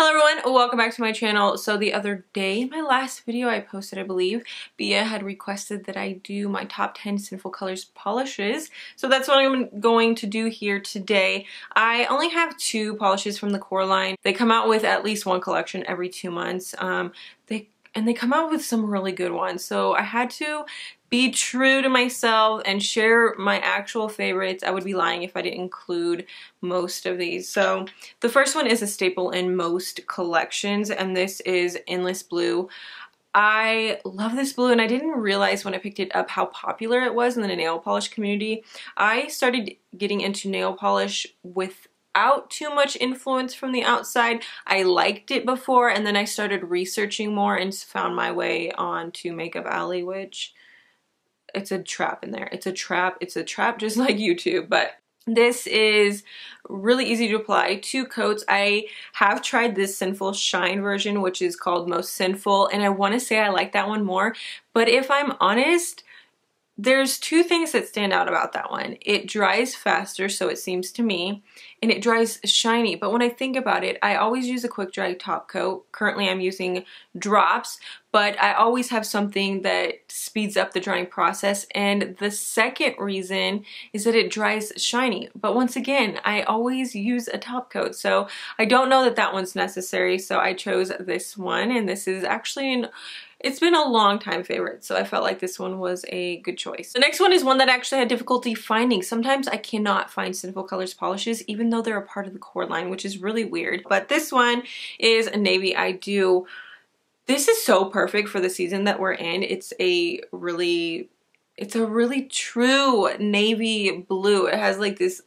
Hello everyone, welcome back to my channel. So the other day, my last video I posted, I believe, Bia had requested that I do my top 10 Sinful Colors polishes. So that's what I'm going to do here today. I only have 2 polishes from the core line. They come out with at least one collection every 2 months. They come out with some really good ones. So I had to be true to myself and share my actual favorites. I would be lying if I didn't include most of these. So the first one is a staple in most collections, and this is Endless Blue. I love this blue, and I didn't realize when I picked it up how popular it was in the nail polish community. I started getting into nail polish without too much influence from the outside. I liked it before, and then I started researching more and found my way onto Makeup Alley, which it's a trap in there. It's a trap just like YouTube, but this is really easy to apply. 2 coats. I have tried this Sinful Shine version, which is called Most Sinful, and I want to say I like that one more, but if I'm honest, there's 2 things that stand out about that one. It dries faster, so it seems to me, and it dries shiny. But when I think about it, I always use a quick dry top coat. Currently I'm using drops, but I always have something that speeds up the drying process. And the second reason is that it dries shiny. But once again, I always use a top coat, so I don't know that that one's necessary. So I chose this one, and this is actually it's been a long time favorite, so I felt like this one was a good choice. The next one is one that I actually had difficulty finding. Sometimes I cannot find Sinful Colors polishes, even though they're a part of the core line, which is really weird. But this one is a navy. This is so perfect for the season that we're in. It's a really true navy blue. It has like this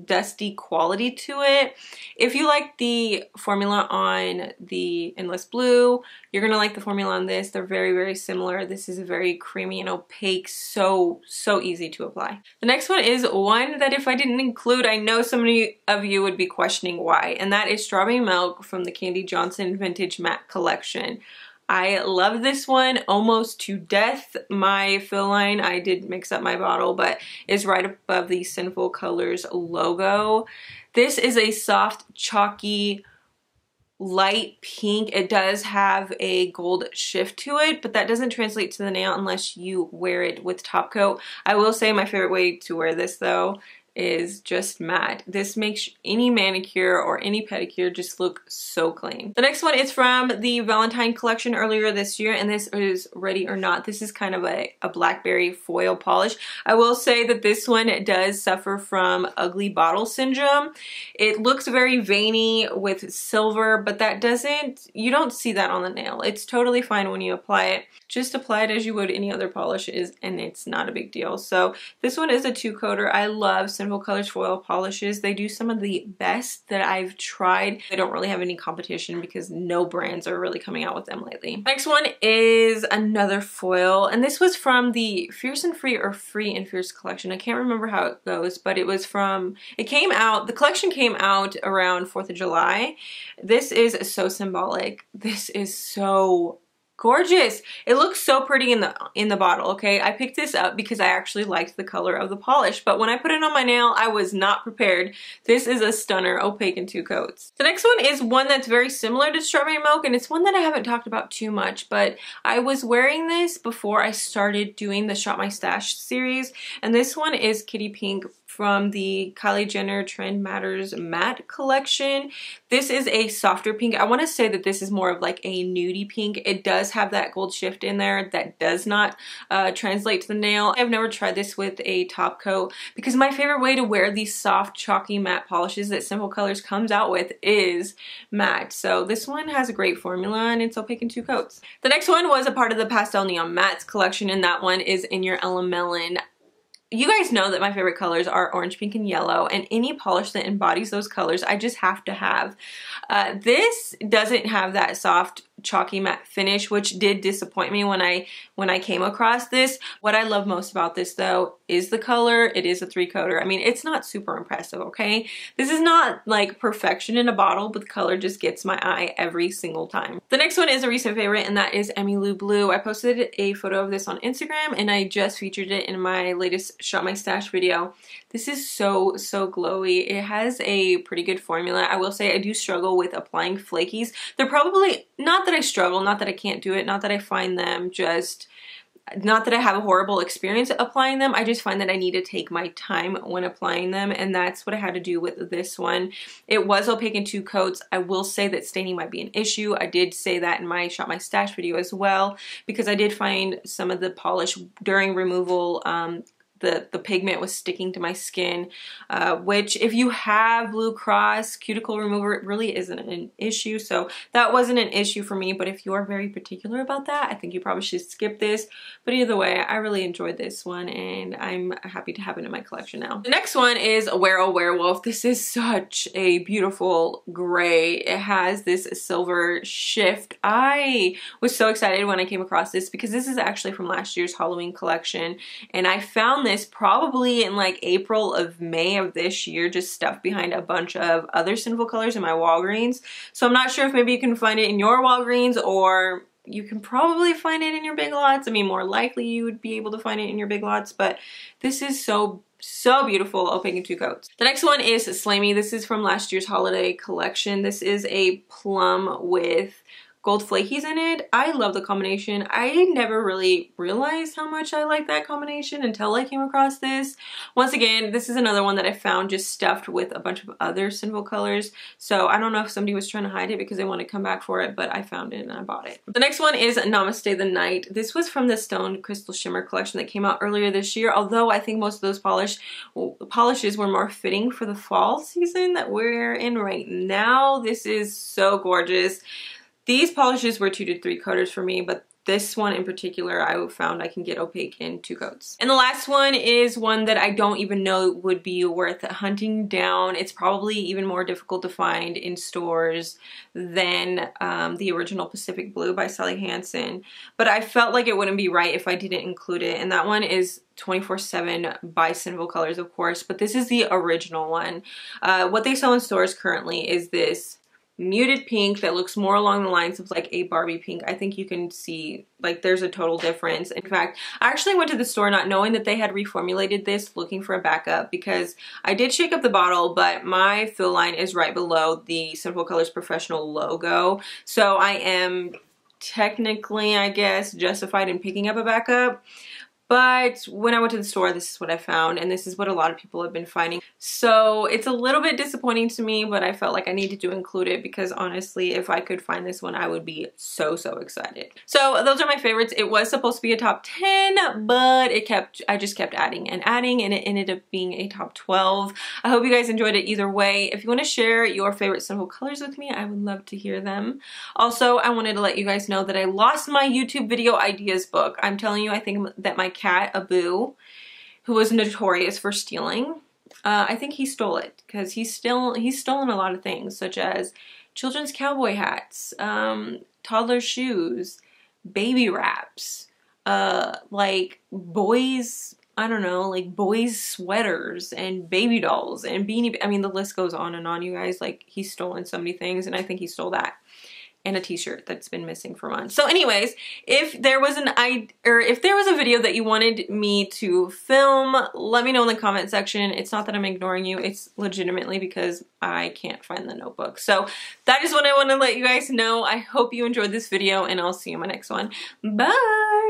dusty quality to it. If you like the formula on the Endless Blue, you're gonna like the formula on this. They're very, very similar. This is very creamy and opaque, so easy to apply. The next one is one that if I didn't include, I know so many of you would be questioning why, and that is Strawberry Milk from the Candy Johnson Vintage Matte Collection. I love this one almost to death. My fill line, I did mix up my bottle, but is right above the Sinful Colors logo. This is a soft, chalky, light pink. It does have a gold shift to it, but that doesn't translate to the nail unless you wear it with top coat. I will say my favorite way to wear this though is just matte. This makes any manicure or any pedicure just look so clean. The next one is from the Valentine collection earlier this year, and this is Ready or Not. This is kind of a blackberry foil polish. I will say that this one does suffer from ugly bottle syndrome. It looks very veiny with silver, but you don't see that on the nail. It's totally fine when you apply it. Just apply it as you would any other polishes, and it's not a big deal. So this one is a 2-coater. I love Sinful Colors foil polishes. They do some of the best that I've tried. They don't really have any competition because no brands are really coming out with them lately. Next one is another foil, and this was from the Fierce and Free or Free and Fierce collection. I can't remember how it goes, but the collection came out around 4th of July. This is so symbolic. This is so gorgeous. It looks so pretty in the bottle, okay? I picked this up because I actually liked the color of the polish, but when I put it on my nail, I was not prepared. This is a stunner, opaque in 2 coats. The next one is one that's very similar to Strawberry Milk, and it's one that I haven't talked about too much, but I was wearing this before I started doing the Shop My Stash series, and this one is Kitty Pink from the Kylie Jenner Trend Matters Matte collection. This is a softer pink. I want to say that this is more of like a nudie pink. It does have that gold shift in there that does not translate to the nail. I've never tried this with a top coat because my favorite way to wear these soft, chalky matte polishes that Sinful Colors comes out with is matte. So this one has a great formula, and it's opaque in 2 coats. The next one was a part of the Pastel Neon Mattes collection, and that one is in your ELEMELON. You guys know that my favorite colors are orange, pink, and yellow, and any polish that embodies those colors I just have to have. This doesn't have that soft, chalky matte finish, which did disappoint me when I came across this. What I love most about this though is the color. It is a 3-coater. I mean, it's not super impressive, okay? This is not like perfection in a bottle, but the color just gets my eye every single time. The next one is a recent favorite, and that is ELEMELON Blue. I posted a photo of this on Instagram, and I just featured it in my latest Shop My Stash video. This is so glowy. It has a pretty good formula. I will say I do struggle with applying flakies. They're probably, not that I struggle, not that I can't do it, not that I find them just, not that I have a horrible experience applying them. I just find that I need to take my time when applying them, and that's what I had to do with this one. It was opaque in 2 coats. I will say that staining might be an issue. I did say that in my Shop My Stash video as well, because I did find some of the polish during removal, the pigment was sticking to my skin, which if you have Blue Cross cuticle remover, it really isn't an issue. So that wasn't an issue for me, but if you are very particular about that, I think you probably should skip this. But either way, I really enjoyed this one, and I'm happy to have it in my collection now. The next one is WEREWOLF. This is such a beautiful gray. It has this silver shift. I was so excited when I came across this because this is actually from last year's Halloween collection, and I found this probably in like April of May of this year, just stuffed behind a bunch of other Sinful Colors in my Walgreens. So I'm not sure if maybe you can find it in your Walgreens, or you can probably find it in your Big Lots. I mean, more likely you would be able to find it in your Big Lots, but this is so beautiful, opaque in 2 coats. The next one is SLEIGH. This is from last year's holiday collection. This is a plum with gold flakies in it. I love the combination. I never really realized how much I like that combination until I came across this. Once again, this is another one that I found just stuffed with a bunch of other Sinful Colors. So I don't know if somebody was trying to hide it because they want to come back for it, but I found it and I bought it. The next one is NAMASTE the Night. This was from the Stone Crystal Shimmer collection that came out earlier this year, although I think most of those polishes were more fitting for the fall season that we're in right now. This is so gorgeous. These polishes were 2 to 3 coaters for me, but this one in particular I found I can get opaque in 2 coats. And the last one is one that I don't even know would be worth hunting down. It's probably even more difficult to find in stores than the original Pacific Blue by Sally Hansen. But I felt like it wouldn't be right if I didn't include it. And that one is 24/7 by Sinful Colors, of course, but this is the original one. What they sell in stores currently is this muted pink that looks more along the lines of like a Barbie pink. I think you can see like there's a total difference. In fact, I actually went to the store not knowing that they had reformulated this, looking for a backup, because I did shake up the bottle, but my fill line is right below the Sinful Colors Professional logo. So I am technically, I guess, justified in picking up a backup. But when I went to the store, this is what I found, and this is what a lot of people have been finding. So it's a little bit disappointing to me, but I felt like I needed to include it because honestly, if I could find this one, I would be so excited. So those are my favorites. It was supposed to be a top 10, but I just kept adding and adding, and it ended up being a top 12. I hope you guys enjoyed it either way. If you want to share your favorite Sinful Colors with me, I would love to hear them. Also, I wanted to let you guys know that I lost my YouTube video ideas book. I'm telling you, I think that my cat, a BLOO, who was notorious for stealing, I think he stole it, because he's stolen a lot of things, such as children's cowboy hats, toddler shoes, baby wraps, like boys, I don't know, like boys sweaters and baby dolls and beanie. I mean, the list goes on and on, you guys. Like, he's stolen so many things, and I think he stole that. And a t-shirt that's been missing for months. So anyways, if there was a video that you wanted me to film, let me know in the comment section. It's not that I'm ignoring you, it's legitimately because I can't find the notebook. So that is what I want to let you guys know. I hope you enjoyed this video, and I'll see you in my next one. Bye!